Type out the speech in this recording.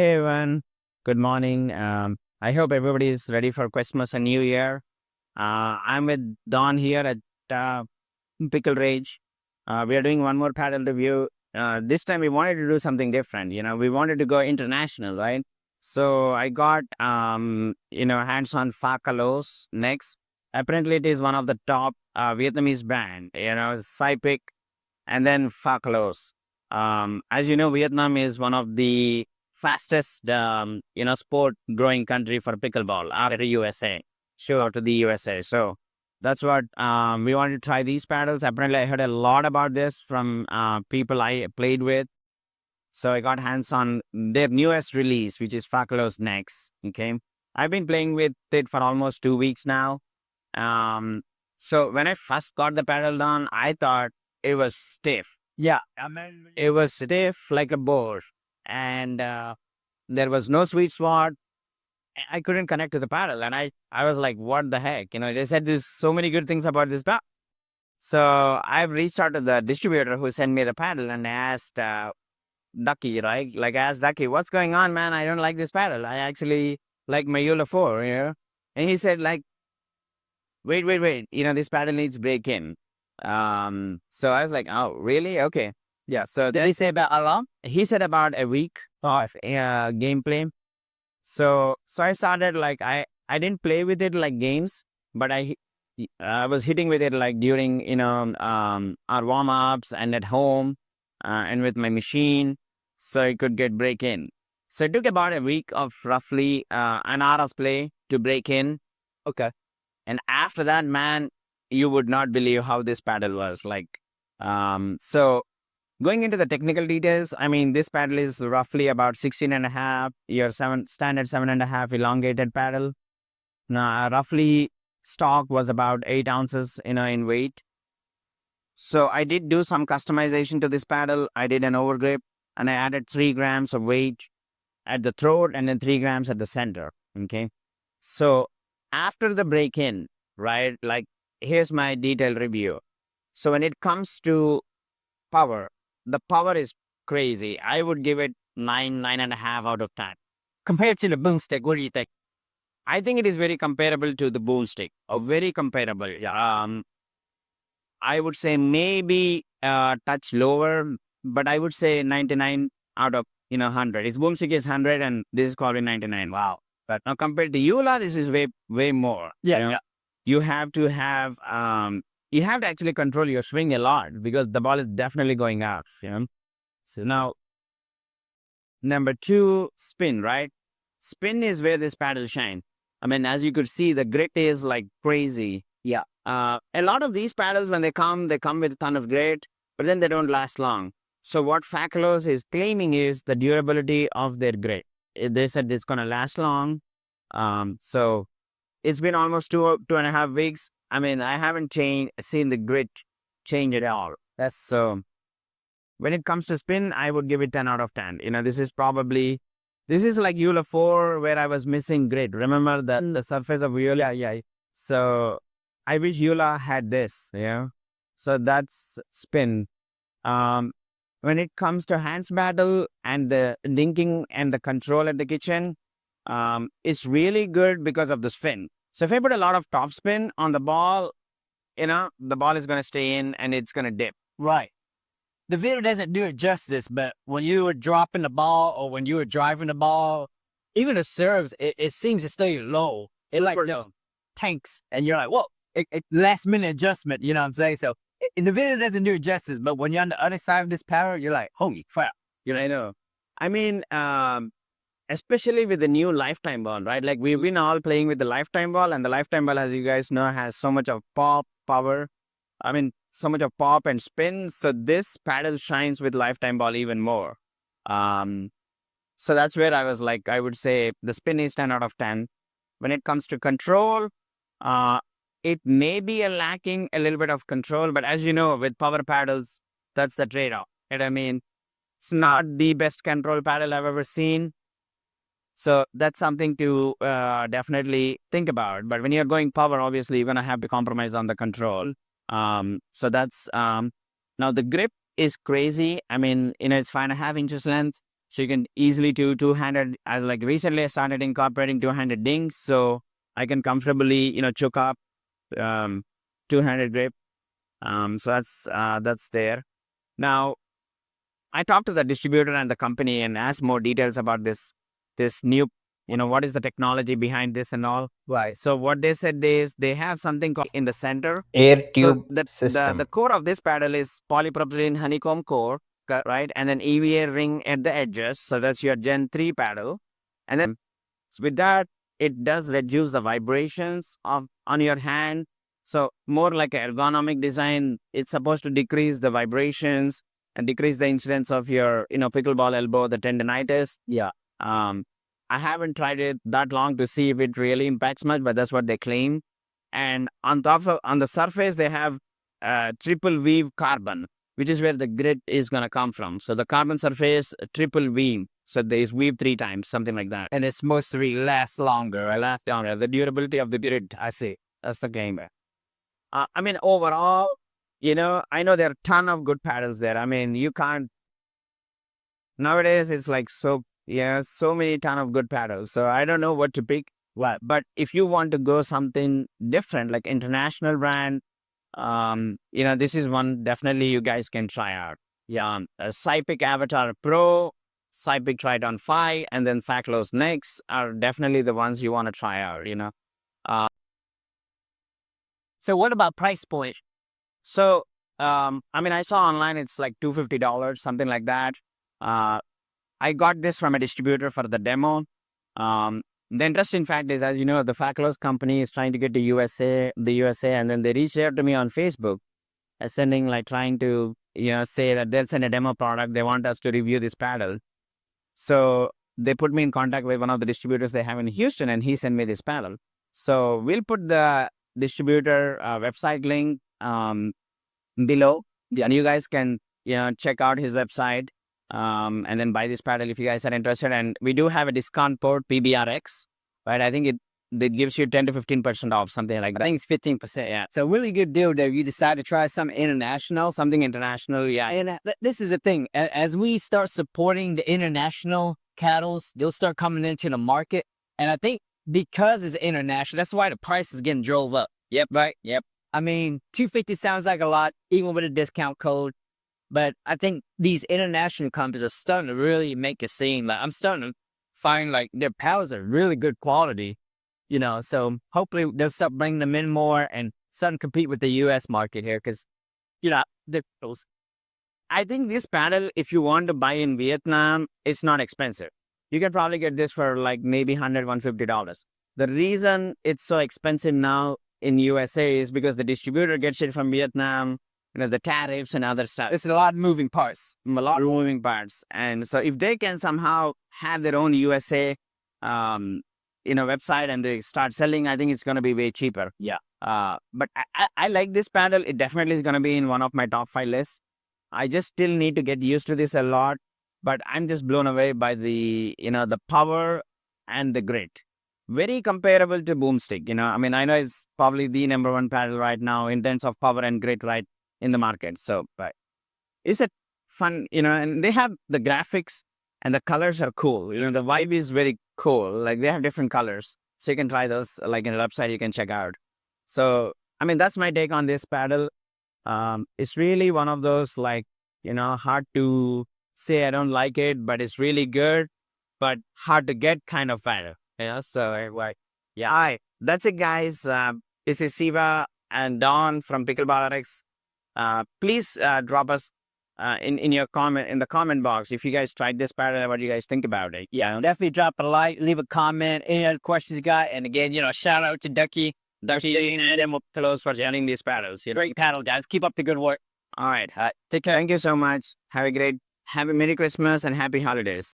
Hey everyone, good morning. I hope everybody is ready for Christmas and New Year. I'm with Don here at Pickle Rage. We are doing one more paddle review. This time we wanted to do something different. We wanted to go international, right? So I got hands on Facolos NEXX. Apparently, it is one of the top Vietnamese brand. Saipic and then Facolos. As you know, Vietnam is one of the fastest, sport growing country for pickleball out of the USA. Sure, to the USA. So that's what we wanted to try these paddles. Apparently, I heard a lot about this from people I played with. So I got hands on their newest release, which is Facolos NEXX. Okay. I've been playing with it for almost 2 weeks now. So when I first got the paddle done, I thought it was stiff. Yeah, I mean, it was stiff like a board, and there was no sweet spot. I couldn't connect to the paddle, and I was like, "What the heck?" They said there's so many good things about this paddle. So I've reached out to the distributor who sent me the paddle and asked Ducky, right? Like, I asked Ducky, "What's going on, man? I don't like this paddle. I actually like my Eula 4, And he said, like, wait. This paddle needs break in. So I was like, oh, really? Okay. Yeah. So Did he say about how long? he said about a week of gameplay. So I started like I didn't play with it like games, but I was hitting with it like during our warm ups and at home, and with my machine, so it could get break in. So it took about a week of roughly an hour of play to break in. Okay. And after that, man, you would not believe how this paddle was like. So going into the technical details, I mean, this paddle is roughly about 16 and a half, your standard 7.5 elongated paddle. Now, roughly stock was about 8 ounces, in weight. So I did do some customization to this paddle. I did an overgrip and I added 3 grams of weight at the throat and then 3 grams at the center. Okay. So after the break in, right, like here's my detailed review. So when it comes to power, the power is crazy. I would give it 9.5 out of 10. Compared to the boomstick, what do you think? I think it is very comparable to the boomstick. Very comparable. Yeah. I would say maybe a touch lower, but I would say 99 out of 100. Its boomstick is 100 and this is probably 99. Wow. But now compared to Eula, this is way more. Yeah. You have to have you have to actually control your swing a lot because the ball is definitely going out. So now number 2, spin, right? Spin is where this paddle shine. I mean, as you could see, the grit is like crazy. Yeah. A lot of these paddles, when they come with a ton of grit, but then they don't last long. So what Facolos is claiming is the durability of their grit. They said it's going to last long. So it's been almost 2.5 weeks. I mean, I haven't seen the grit change at all. That's so. When it comes to spin, I would give it 10 out of 10. This is like Eula 4 where I was missing grit. Remember the surface of Eula? Yeah. So I wish Eula had this, So that's spin. When it comes to hands battle and the linking and the control at the kitchen, it's really good because of the spin. So if I put a lot of top spin on the ball, the ball is going to stay in and it's going to dip. Right. The video doesn't do it justice, but when you were dropping the ball or when you were driving the ball, even the serves, it seems to stay low. It like tanks, and you're like, whoa, last minute adjustment, you know what I'm saying? So the video doesn't do it justice, but when you're on the other side of this paddle, you're like, holy crap. I know. I mean, especially with the new lifetime ball, right? Like we've been all playing with the lifetime ball, and the lifetime ball, as you guys know, has so much of pop power. I mean, so much of pop and spin. So this paddle shines with lifetime ball even more. So that's where I was like, I would say the spin is 10 out of 10. When it comes to control, it may be lacking a little bit of control, but as you know, with power paddles, that's the trade-off. Right? I mean, it's not the best control paddle I've ever seen. So that's something to definitely think about. But when you're going power, obviously, you're going to have to compromise on the control. So that's now the grip is crazy. I mean, it's 5.5 inches length. So you can easily do two-handed. As like recently, I started incorporating two-handed dings, so I can comfortably, choke up um, two-handed grip. So that's there. Now, I talked to the distributor and the company and asked more details about this new, what is the technology behind this and all. Right. So what they said is they have something called in the center. air So tube the system. core of this paddle is polypropylene honeycomb core, right? And then EVA ring at the edges. So that's your Gen 3 paddle. And then with that, it does reduce the vibrations on your hand. So more like an ergonomic design. It's supposed to decrease the vibrations and decrease the incidence of your, pickleball elbow, the tendonitis. Yeah. Um, I haven't tried it that long to see if it really impacts much, but that's what they claim. And on the surface, they have triple weave carbon, which is where the grit is going to come from. So the carbon surface, triple weave. So they weave 3 times, something like that. And it's supposed to last longer. I last down the durability of the grid. I see. That's the game. I mean, overall, I know there are a ton of good paddles there. I mean, you can't. Nowadays, it's like so many ton of good paddles. So I don't know what to pick. Right. But if you want to go something different, like international brand, this is one definitely you guys can try out. Yeah, Cypic Avatar Pro, Cypic Triton 5, and then Facolos NEXX are definitely the ones you want to try out. So what about price point? So, I mean, I saw online it's like $250, something like that. I got this from a distributor for the demo. The interesting fact is, as you know, the Facolos company is trying to get to the USA, and then they reached out to me on Facebook, trying to, say that they'll send a demo product. They want us to review this paddle. So they put me in contact with one of the distributors they have in Houston, and he sent me this paddle. So we'll put the distributor website link below, and you guys can check out his website and then buy this paddle if you guys are interested. And we do have a discount code PBRX, right? I think it gives you 10 to 15% off, something like that. I think it's 15%. Yeah. It's a really good deal there. You decide to try something international. Something international, yeah. And this is the thing. As we start supporting the international cattles, they'll start coming into the market. And I think because it's international, that's why the price is getting drove up. Yep, right. Yep. I mean, $250 sounds like a lot, even with a discount code. But I think these international companies are starting to really make a scene. Like, I'm starting to find like their paddles are really good quality, So hopefully they'll start bringing them in more and start to compete with the U.S. market here, because I think this paddle, if you want to buy in Vietnam, it's not expensive. You can probably get this for like maybe $100, $150. The reason it's so expensive now in USA is because the distributor gets it from Vietnam, the tariffs and other stuff. It's a lot of moving parts. And so if they can somehow have their own USA, website and they start selling, I think it's going to be way cheaper. Yeah. But I like this paddle. It definitely is going to be in one of my top 5 lists. I just still need to get used to this a lot, but I'm just blown away by the power and the grit. Very comparable to Boomstick. I mean, I know it's probably the number 1 paddle right now in terms of power and grit right in the market. So, but it's a fun, and they have the graphics and the colors are cool. The vibe is very cool. Like they have different colors. So you can try those like in the website you can check out. So, I mean, that's my take on this paddle. It's really one of those like, hard to say I don't like it, but it's really good, but hard to get kind of paddle. So like, yeah. All right, that's it, guys. This is Siva and Don from Pickleball Rx. Please drop us in your comment in the comment box if you guys tried this pattern and what you guys think about it. Yeah, definitely drop a like, leave a comment, any other questions you got. And again, shout out to Ducky and Fakalos for sharing these paddles. Great paddle, guys. Keep up the good work. All right. Take care. Thank you so much. Have a Merry Christmas and Happy Holidays.